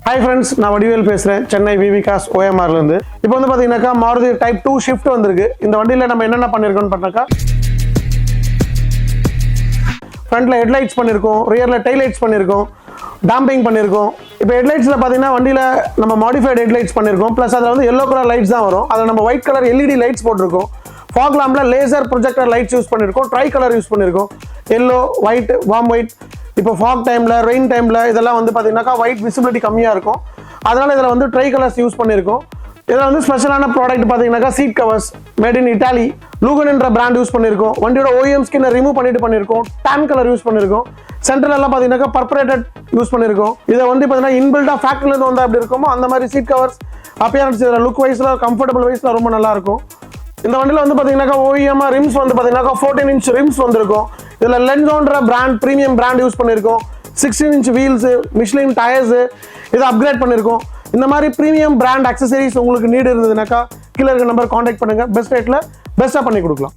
Hi friends, நான் வடிவேல் பேசுறேன் சென்னை விவி cos OMRல இருந்து. இப்போ வந்து பாத்தீங்கன்னாக்கா மாருதி டைப் 2 ஷிஃப்ட் வந்திருக்கு. இந்த வண்டியில நம்ம என்னென்ன பண்ணிருக்கோம்னு பார்த்தாக்கா ஃப்ரண்ட்ல ஹெட்லைட்ஸ் பண்ணிருக்கோம், ரியர்ல டெயில் லைட்ஸ் பண்ணிருக்கோம், டாம்பிங் பண்ணிருக்கோம். இப்போ ஹெட்லைட்ஸ்ல பாத்தீங்கன்னா வண்டியில நம்ம மாடிஃபைட் ஹெட்லைட்ஸ் பண்ணிருக்கோம். ப்ளஸ் அதுல வந்து yellow கலர் லைட்ஸ் தான் வரும். அதுல நம்ம ஒயிட் கலர் LED லைட்ஸ் போட்டிருக்கோம். ஃபாக் லாம்ப்ல லேசர் ப்ரொஜெக்டர் லைட்ஸ் யூஸ் பண்ணிருக்கோம். ட்ரை கலர் யூஸ் பண்ணிருக்கோம். yellow, white, warm white. இப்போ ஃபாக் டைமில் ரெயின் டைமில் இதெல்லாம் வந்து பார்த்தீங்கன்னாக்கா ஒயிட் விசிபிலிட்டி கம்மியாக இருக்கும். அதனால் இதில் வந்து ட்ரை கலர்ஸ் யூஸ் பண்ணியிருக்கோம். இதில் வந்து ஸ்பெஷலான ப்ராடக்ட் பார்த்தீங்கன்னாக்கா seat covers made in Italy லூகன் என்ற பிராண்ட் யூஸ் பண்ணியிருக்கோம். வண்டியோட OEM ஸ்கின்னை ரிமூவ் பண்ணியிருக்கோம். டேன் கலர் யூஸ் பண்ணியிருக்கோம். சென்டர்லாம் பார்த்தீங்கன்னாக்கா பர்பரேட்டட் யூஸ் பண்ணியிருக்கோம். இதை வந்து பார்த்தீங்கன்னா இன்பில்டாக ஃபேக்ட்ரிலேருந்து வந்து அப்படி இருக்குமோ அந்த மாதிரி சீட் கவர்ஸ் அப்பியரன்ஸ் இதில் லுக் வைஸில் கம்ஃபர்டபுள் வைஸில் ரொம்ப நல்லாயிருக்கும். இந்த வண்டியில் வந்து பார்த்தீங்கன்னாக்கா OEM ரிம்ஸ் வந்து பார்த்தீங்கன்னாக்கா 14 inch ரிம்ஸ் வந்திருக்கும். இதில் லென்ஸோன்ற பிராண்ட் ப்ரீமியம் பிராண்ட் யூஸ் பண்ணியிருக்கோம். 16 inch வீல்ஸு, மிஷ்லின் டயர்ஸு இதை அப்கிரேட் பண்ணியிருக்கோம். இந்த மாதிரி ப்ரீமியம் பிராண்ட் அக்சசரிஸ் உங்களுக்கு நீடு இருந்ததுனாக்கா கீழே இருக்க நம்பர் காண்டாக்ட் பண்ணுங்கள். பெஸ்ட் ரேட்டில் பெஸ்ட்டாக பண்ணி கொடுக்கலாம்.